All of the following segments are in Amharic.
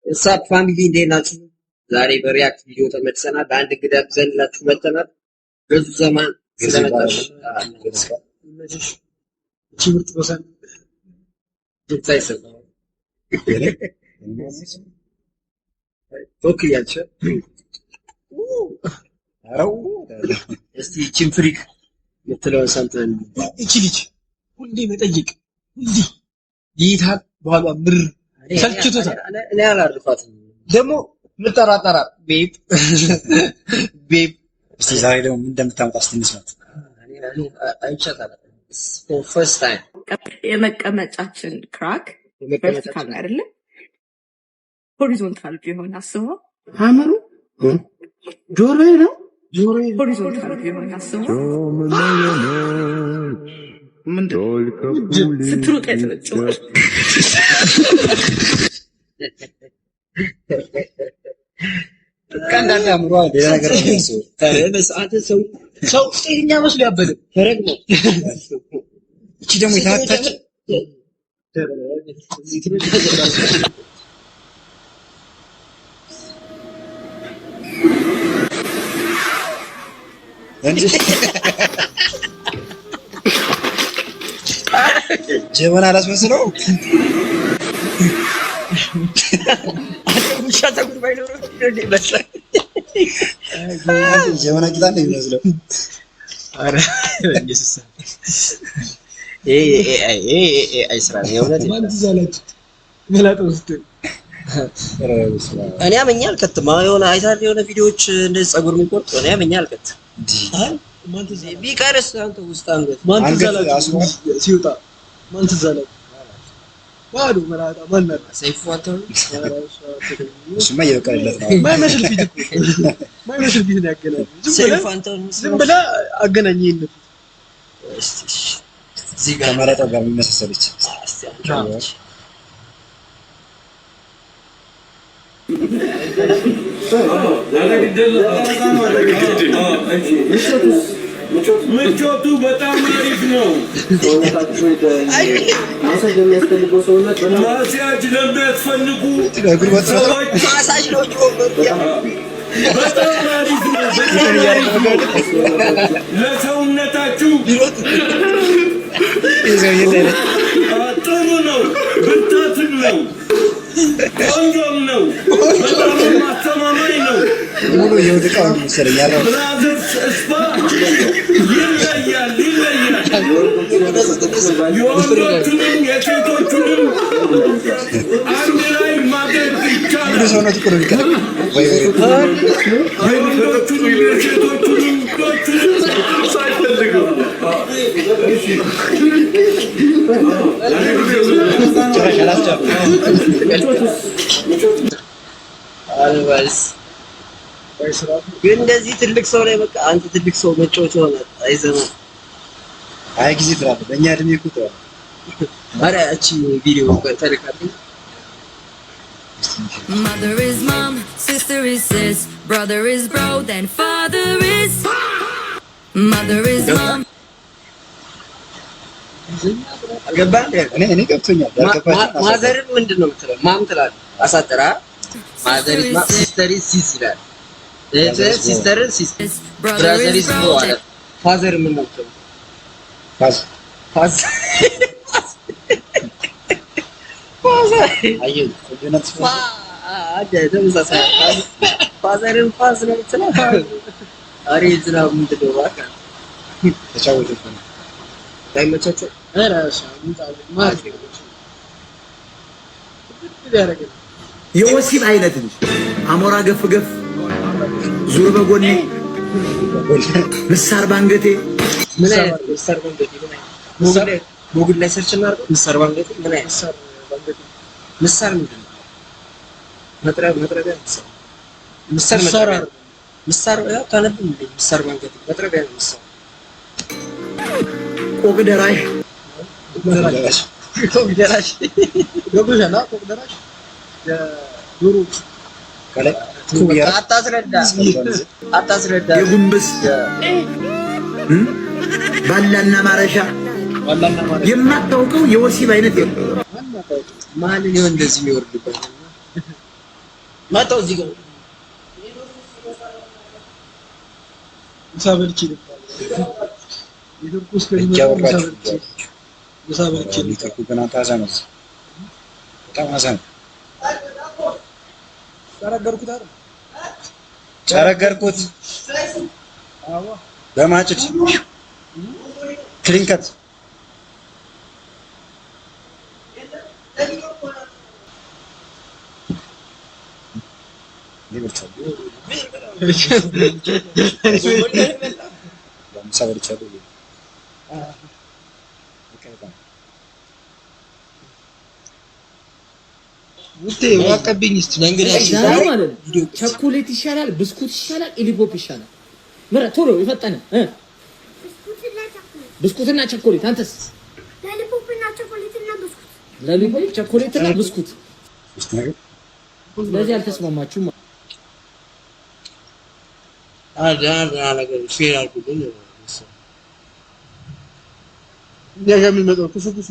እሳት ፋሚሊ እንዴት ናችሁ? ዛሬ በሪያክት ቪዲዮ ተመልሰናል። በአንድ እንግዳ ብዘንላችሁ መጥተናል። ብዙ ዘመን ስለመጣሽ ትምህርት ወሰን ሳይሰማ ቶክ ያልሽ አው እስቲ ቺም ፍሪክ የምትለውን ሰምተን እቺ ልጅ ሁሌ መጠይቅ ሁሌ ይታል በኋላ ምር ሰልችቶታል። እኔ አላርፋትም ደግሞ ምጠራጠራ ቤት እስቲ ዛሬ ደግሞ እንደምታመጣ አስተንስላት አይቻታል ፈርስት ታይም የመቀመጫችን ክራክ ቨርቲካል ነው አይደለ? ሆሪዞንታል ቢሆን አስበው። ሀመሩ ጆሮዬ ነው ሆሪዞንታል ቢሆን አስበው። ስትሮጥ ያጨበጭባል። ቀንዳንዳ አምሯ ሌላ ነገር ነው። አንተ ሰው ጤነኛ መስሎ ያበደ ፈረግ ነው። እቺ ደግሞ የታታች እንጂ ጀበና አላስመስለው ውሻ ፀጉር ባይኖረው እንዴ ይመስላል። ጀበና ቂጣ ነው የሚመስለው። አረ ኢየሱስ አይ ስራ ነው የእውነት ማን ትዛለች መላጣ ውስጥ እኔ አመኛል ከተማ የሆነ አይታል የሆነ ቪዲዮዎች እንደዚህ ፀጉር የሚቆርጥ እኔ አመኛል ከት ማን ትዛለች ቢቀርስ አንተ ውስጥ አንገት ማን ትዛለች ሲወጣ ማን ትዛለች ባዶ መላጣ ማን ነው ሰይፉ አንተ እሱማ እየበቀለለት ነው። ማይመስል ፊት እኮ ማይመስል ፊት ነው ያገናኘው። ሰይፉ አንተ ዝም ብላ አገናኘኝ ነው እዚህ ጋር ከመላጣው ጋር የሚመሳሰለች ምቾቱ በጣም አሪፍ ነው። ማሳጅ ለሚያስፈልጉ ማሳጅ ነው በጣም አሪፍ ነው። ለሰውነታችሁ ጥሩ ነው። ብርታትን ነው። ቆንጆም ነው። በጣም ማስተማማኝ ነው። ሙሉ የወድቃው መሰለኝ ያለው ብራዘርስ ስፓ ይለያል። የወንዶቹንም የሴቶቹንም አንድ ላይ ማድረግ ይቻላል። ሰውነት እኮ ነው የሚቀር የወንዶቹንም የሴቶቹንም ሳይፈልገው አልባስ ግን እንደዚህ ትልቅ ሰው ላይ በቃ አንተ ትልቅ ሰው መጫወት ሆነ አይዘማ አይ ጊዜ ትራፍ በእኛ እድሜ እኮ ተው። አረ እቺ ቪዲዮ ተልካለኝ። Mother is mom, sister is sis, brother is bro, then father is mother is mom. አልገባህ? እኔ ገብቶኛል። ማዘር ምንድነው የምትለው? ማም ትላለህ አሳጥራ ማዘር is mom, sister is sis ይላል። ሲስተር ሲስተር ብራዘር is bro አለ። ፋዘር ምን ነው የምትለው? ፋዝ አየሁ ጀነት ፋዘርን ፋዝ ነው የምትለው? አሬ ዝናብ ምንድን ነው እባክህ ተጫወተች ነው አይመቻቸው። ኧረ ማለት የወሲብ አይነት እንጂ አሞራ ገፍ ገፍ ዙር በጎኔ ምሳር ባንገቴ ምን አይነት ምሳር ባንገቴ ጉግል ላይ ሰርች እናድርገው። ምሳር ባንገቴ ምን አይነት ምሳር ምንድን ነው? መጥረቢያ ምሳር ያው ታነብም እንዴ? ምሳር ባንገቴ መጥረቢያ ነው። ምሳር ቆቅ ደራሽ ገብቶሻል? ቆቅ ደራሽ የዶሮ ከላይ አታስረዳ የጉንብስ ባላና ማረሻ የማታውቀው የወሲብ አይነት የለም። ማን ነው እንደዚህ የሚወርድበት? መጣው እዚህ ጋር ሳበልቺ የቱርኩስ ከሚመጣው ሳበልቺ ሊተኩ ገና ታዛመስ በጣም አዛም ጨረገርኩት በማጭድ ክሊንከት ውጤ ዋቀብኝ እስቲ መንገዳችን ማለት ቸኮሌት ይሻላል፣ ብስኩት ይሻላል፣ ኢሊፖፕ ይሻላል? ምራ ቶሎ የፈጠነ ብስኩትና ቸኮሌት። አንተስ? ላሊፖፕና ቸኮሌትና ብስኩት። ላሊፖፕ ቸኮሌትና ብስኩት። ስለዚህ አልተስማማችሁም። ነገር ሼር አድርጉልኝ። ነገ የሚመጣው ኩሱኩሱ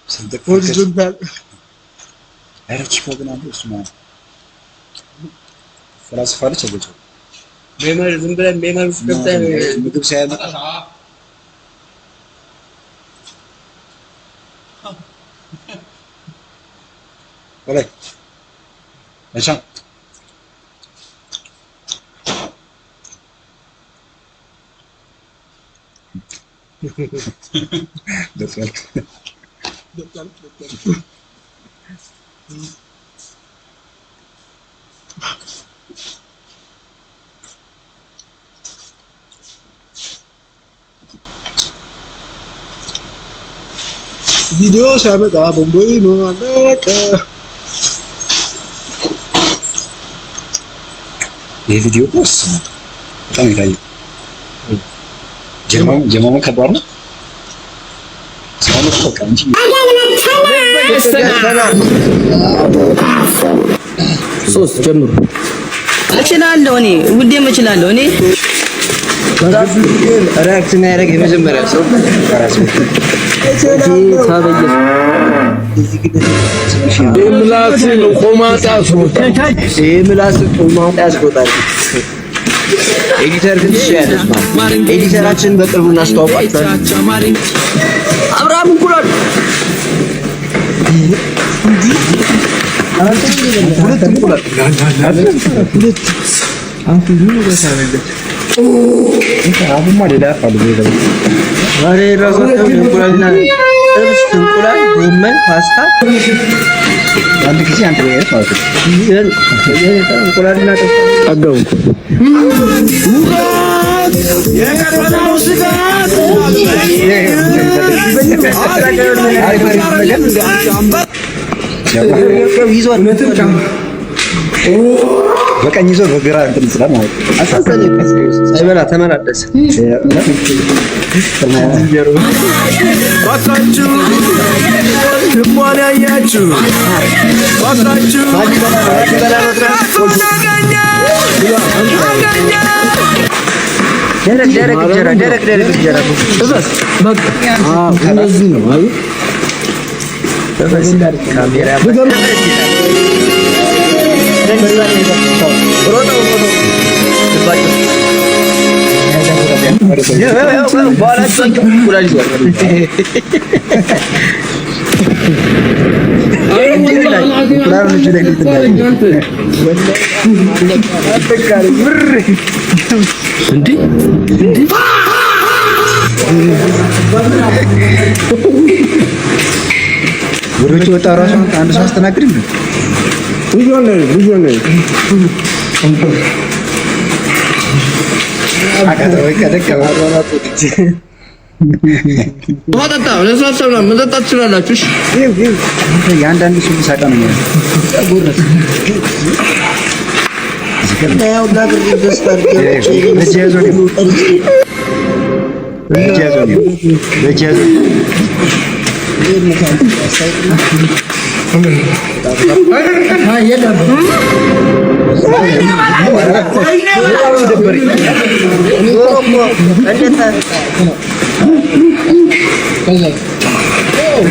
ስንጥቅ ሆሪዞንታል አይረች ፎግና እሱማ ፍራስፋለች አለች ሜመር ዝም ብለን ሜመር ውስጥ ገብተን ምግብ ሳያመጣ ወላይ እሺ ደፋልክ ቪዲዮ ሲያመጣ ቦምቦይ ነው አለቀ። ይሄ ቪዲዮ ቆስ በጣም ይታያል። ጀማሙ ከባድ ነው። ሰውነት በቃ እንጂ ሶስት ጀምሩ። እችላለሁ እኔ ውዴም እችላለሁ እኔ ሪአክት የሚያደርግ የመጀመሪያ ሰው ምላስን ቆማጣ ያስወጣል። ምላስን ቆማጣ ያስወጣል። ኤዲተር ግን ትችያለሽ ማለት ኤዲተራችን በቅርቡ እናስተዋውቃችኋለን። አብርሃም እንቁላል ሁለት እንቁላል አሁንማ ሌላ ፈልጎ ዛሬ ራሱ እንቁላልና ጥብስ፣ እንቁላል፣ ጎመን፣ ፓስታ አንድ ጊዜ አንተ ላይ ማለት ነው። እንቁላልና ጥብስ አጋው የቀረበው ስጋት በቀኝ ይዞ በግራ እንትን ይችላል ማለት ነው። አሳሰለ ሳይበላ ተመላለሰ። ባካችሁ ልቧን ያያችሁ ባካችሁ ደረቅ እንጀራ እነዚህ ነው አይደል? ካሜራ ወሮቹ ወጣ ራሱ አንድ ሰው አስተናግድም ነው ብዙ ነው ማጣጣ ለሳሰና መጠጣት ትችላላችሁ። እሺ የአንዳንድ ሰው ሳቃ ነው ማለት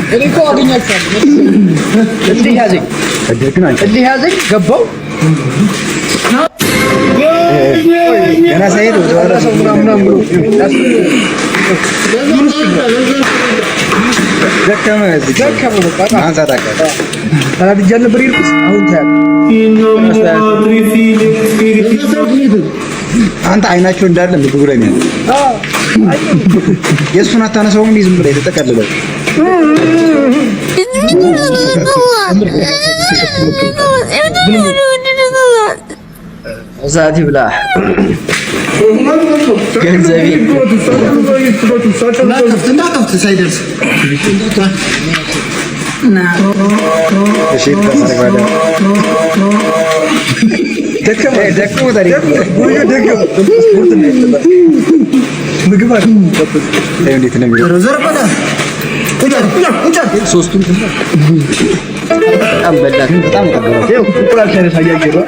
እኔ እኮ አገኛችኋለሁ። እድግን አንቺ እልህ ያዘኝ ገባው ገና ሳይሄድ ወደ ኋላ ሰው ምናምን ብሎ ደከመ በቃ አንሳት አቃተ ታላድጃ ነበር ይልኩስ አሁን ታያል አንተ አይናቸው እንዳለ ምግቡ ላይ ነው የእሱን አታነሳውም እንዴ ዝም ብለህ የተጠቀለለው እሳት ይብላ ገንዘቤ እንዳከፍት ሳይደርስ እሺ ተሰረጋለ ደከመ ታዲያ ስፖርት ነው ምግብ አይደል እንዴት ነው የሚለው ዘርበዳ ሶስቱን በጣም በላት በጣም ቀበለ ይኸው እንቁላል ሳይነሳ እያየሁ ነው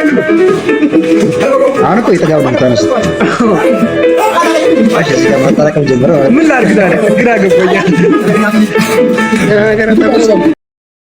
አሁን እኮ የተጋቡ ነው ታነስ አሸስ ከማጣራቀም ጀምሮ ምን ላድርግ ታዲያ ግራ ገባኝ